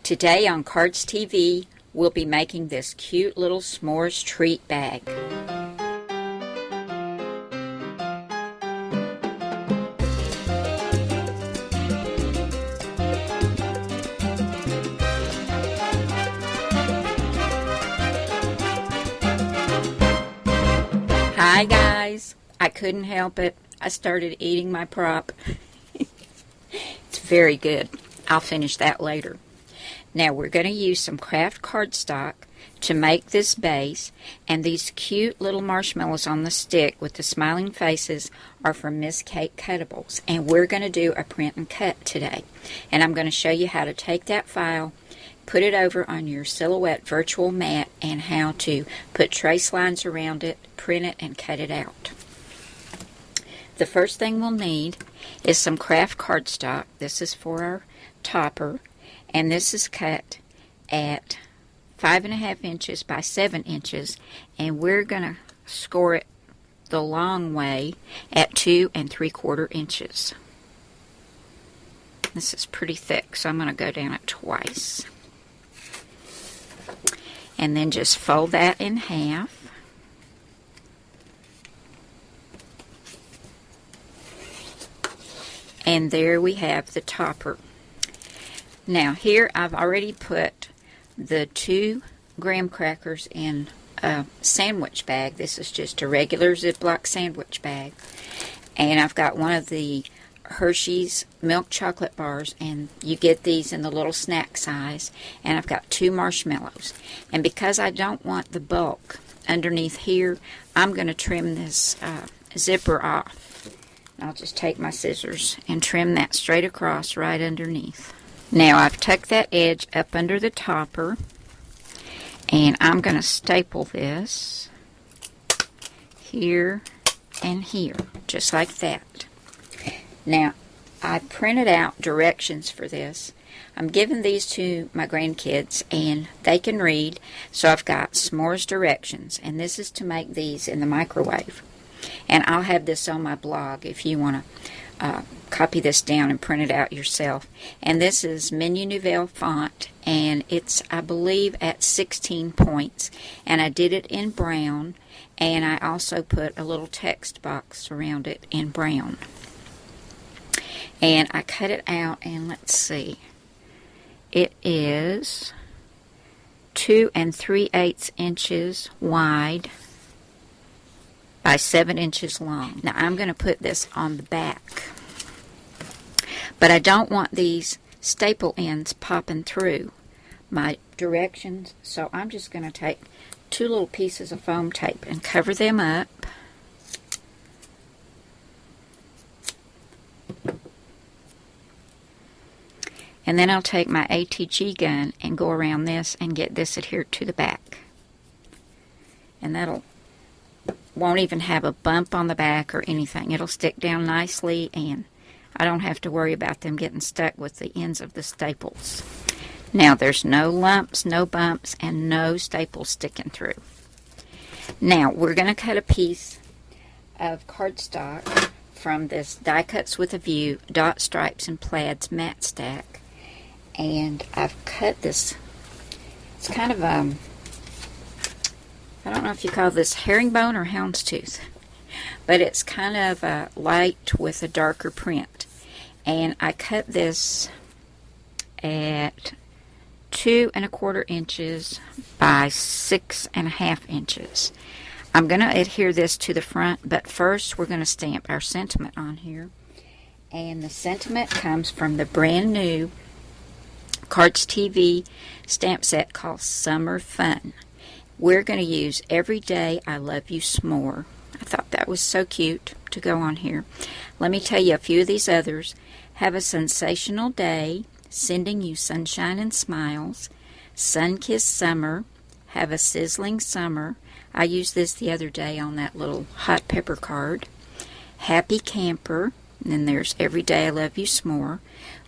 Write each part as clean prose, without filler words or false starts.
Today on Cardz TV, we'll be making this cute little s'mores treat bag. Hi guys, I couldn't help it. I started eating my prop. It's very good. I'll finish that later. Now we're going to use some craft cardstock to make this base, and these cute little marshmallows on the stick with the smiling faces are from Miss Kate Cuttables, and we're going to do a print and cut today. And I'm going to show you how to take that file, put it over on your Silhouette virtual mat, and how to put trace lines around it, print it, and cut it out. The first thing we'll need is some craft cardstock. This is for our topper, and this is cut at 5.5 inches by 7 inches, and we're going to score it the long way at 2 3/4 inches. This is pretty thick, so I'm going to go down it twice. And then just fold that in half. And there we have the topper. Now here I've already put the 2 graham crackers in a sandwich bag. This is just a regular Ziploc sandwich bag. And I've got one of the Hershey's milk chocolate bars, and you get these in the little snack size. And I've got 2 marshmallows. And because I don't want the bulk underneath here, I'm going to trim this zipper off. I'll just take my scissors and trim that straight across right underneath. Now I've tucked that edge up under the topper, and I'm going to staple this here and here, just like that. Now I printed out directions for this. I'm giving these to my grandkids and they can read, so I've got s'mores directions, and this is to make these in the microwave. And I'll have this on my blog if you want to copy this down and print it out yourself. And this is Menu Nouvelle font, and it's, I believe, at 16 points. And I did it in brown, and I also put a little text box around it in brown. And I cut it out, and let's see. It is 2 3/8 inches wide by 7 inches long. Now I'm going to put this on the back, but I don't want these staple ends popping through my directions, so I'm just going to take 2 little pieces of foam tape and cover them up. And then I'll take my ATG gun and go around this and get this adhered to the back. And that'll won't even have a bump on the back or anything. It'll stick down nicely, and I don't have to worry about them getting stuck with the ends of the staples. Now there's no lumps, no bumps, and no staples sticking through. Now we're going to cut a piece of cardstock from this Die Cuts with a View Dot Stripes and Plaids matte stack, and I've cut this. It's kind of I don't know if you call this herringbone or houndstooth, but it's kind of light with a darker print. And I cut this at 2 1/4 inches by 6.5 inches. I'm going to adhere this to the front, but first we're going to stamp our sentiment on here. And the sentiment comes from the brand new Cardz TV stamp set called Summer Fun. We're going to use Every Day I Love You S'more. I thought that was so cute to go on here. Let me tell you a few of these others. Have a sensational day, sending you sunshine and smiles. Sun-kissed summer. Have a sizzling summer. I used this the other day on that little hot pepper card. Happy camper. And then there's Every Day I Love You S'more.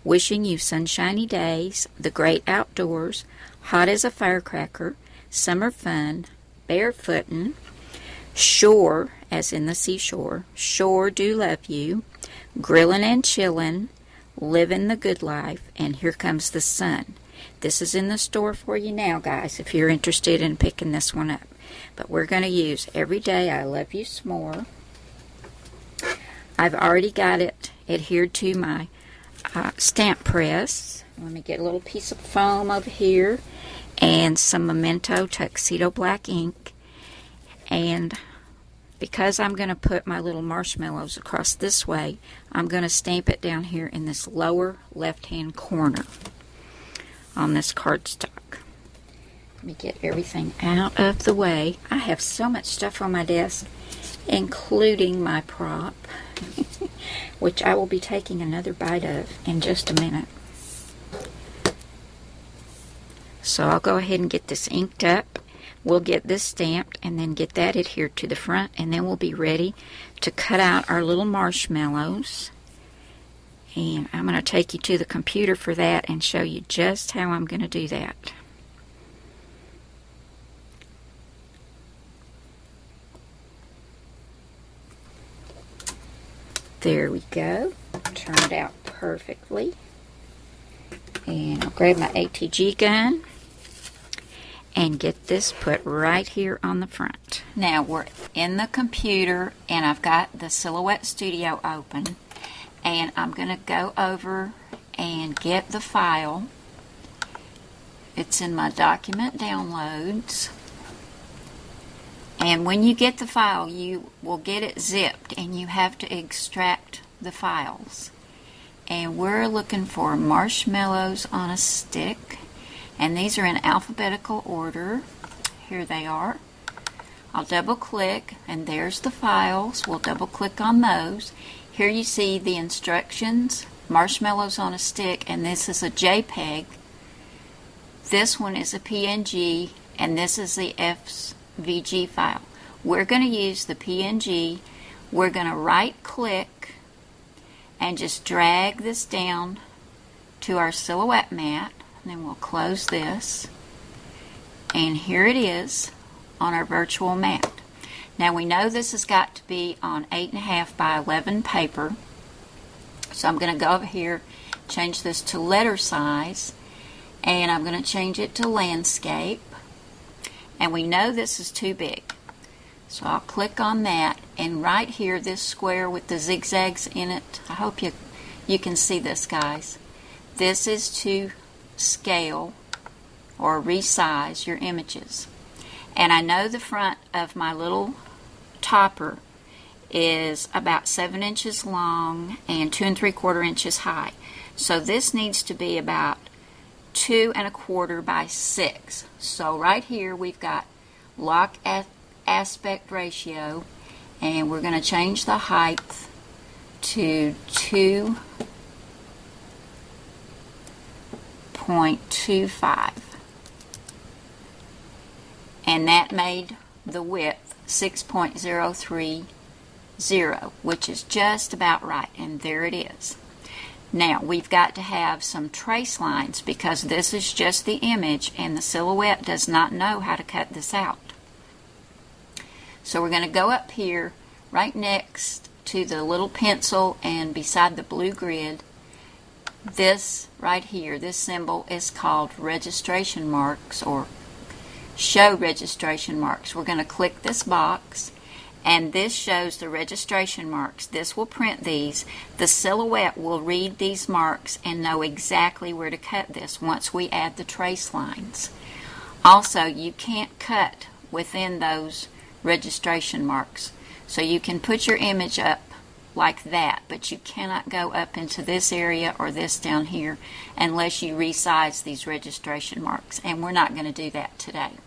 Wishing you sunshiny days. The great outdoors. Hot as a firecracker. Summer fun, barefootin', shore, as in the seashore, sure do love you, grillin' and chillin', livin' the good life, and here comes the sun. This is in the store for you now, guys, if you're interested in picking this one up. But we're going to use Every Day I Love You S'more. I've already got it adhered to my stamp press. Let me get a little piece of foam over here and some Memento Tuxedo Black ink. And because I'm going to put my little marshmallows across this way, I'm going to stamp it down here in this lower left-hand corner on this cardstock. Let me get everything out of the way. I have so much stuff on my desk, including my prop, which I will be taking another bite of in just a minute. So I'll go ahead and get this inked up. We'll get this stamped and then get that adhered to the front, and then we'll be ready to cut out our little marshmallows. And I'm going to take you to the computer for that and show you just how I'm going to do that. There we go. Turned out perfectly. And I'll grab my ATG gun and get this put right here on the front. Now we're in the computer and I've got the Silhouette Studio open, and I'm going to go over and get the file. It's in my document downloads. And when you get the file, you will get it zipped and you have to extract the files. And we're looking for Marshmallows on a Stick. And these are in alphabetical order. Here they are. I'll double click and there's the files. We'll double click on those. Here you see the instructions, Marshmallows on a Stick, and this is a JPEG. This one is a PNG, and this is the SVG file. We're going to use the PNG. We're going to right click and just drag this down to our Silhouette mat. And then we'll close this. And here it is on our virtual mat. Now we know this has got to be on 8.5 by 11 paper. So I'm going to go over here, change this to letter size, and I'm going to change it to landscape. And we know this is too big. So I'll click on that, and right here, this square with the zigzags in it, I hope you can see this, guys. This is to scale or resize your images. And I know the front of my little topper is about 7 inches long and 2 3/4 inches high. So this needs to be about 2 1/4 by 6. So right here we've got lock aspect ratio, and we're going to change the height to 2.25, and that made the width 6.030, which is just about right, and there it is. Now we've got to have some trace lines because this is just the image and the Silhouette does not know how to cut this out. So we're going to go up here right next to the little pencil and beside the blue grid. This right here, this symbol is called registration marks, or show registration marks. We're going to click this box, and this shows the registration marks. This will print these. The Silhouette will read these marks and know exactly where to cut this once we add the trace lines. Also, you can't cut within those registration marks. So you can put your image up like that, but you cannot go up into this area or this down here unless you resize these registration marks, and we're not going to do that today.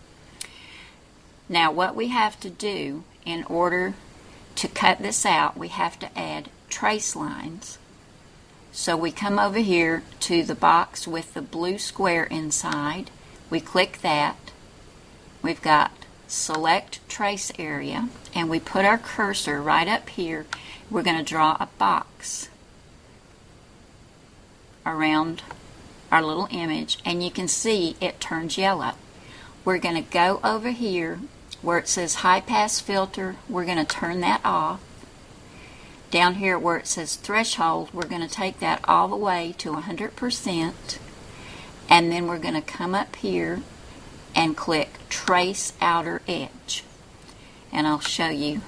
Now what we have to do in order to cut this out, we have to add trace lines. So we come over here to the box with the blue square inside. We click that. We've got select trace area, and we put our cursor right up here. We're going to draw a box around our little image, and you can see it turns yellow. We're going to go over here where it says high pass filter. We're going to turn that off. Down here where it says threshold, we're going to take that all the way to 100%, And then we're going to come up here and click Trace Outer Edge. And I'll show you.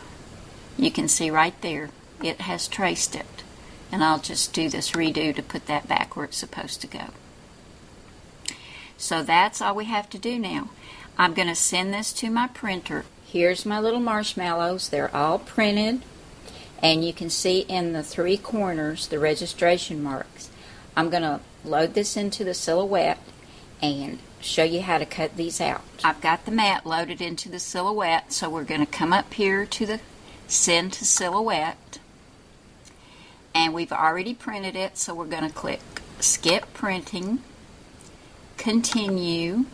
You can see right there, it has traced it. And I'll just do this redo to put that back where it's supposed to go. So that's all we have to do now. I'm going to send this to my printer. Here's my little marshmallows. They're all printed. And you can see in the 3 corners the registration marks. I'm going to load this into the Silhouette and show you how to cut these out. I've got the mat loaded into the Silhouette, so we're going to come up here to the Send to Silhouette. And we've already printed it, so we're going to click Skip Printing, Continue,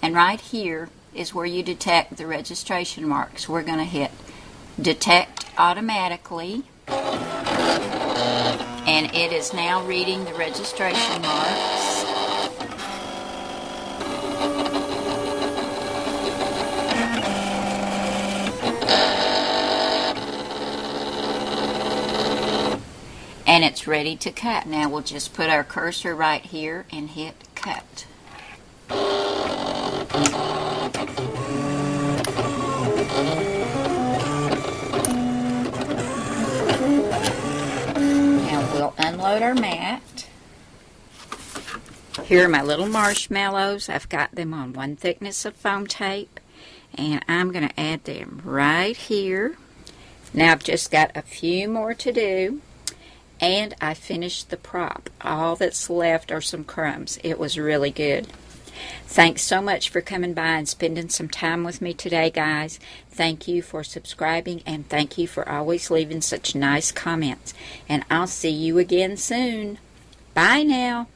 and right here is where you detect the registration marks. We're going to hit Detect Automatically, and it is now reading the registration marks. And it's ready to cut. Now we'll just put our cursor right here and hit Cut. Now we'll unload our mat. Here are my little marshmallows. I've got them on 1 thickness of foam tape, and I'm going to add them right here. Now I've just got a few more to do. And I finished the prop. All that's left are some crumbs. It was really good. Thanks so much for coming by and spending some time with me today, guys. Thank you for subscribing, and thank you for always leaving such nice comments. And I'll see you again soon. Bye now.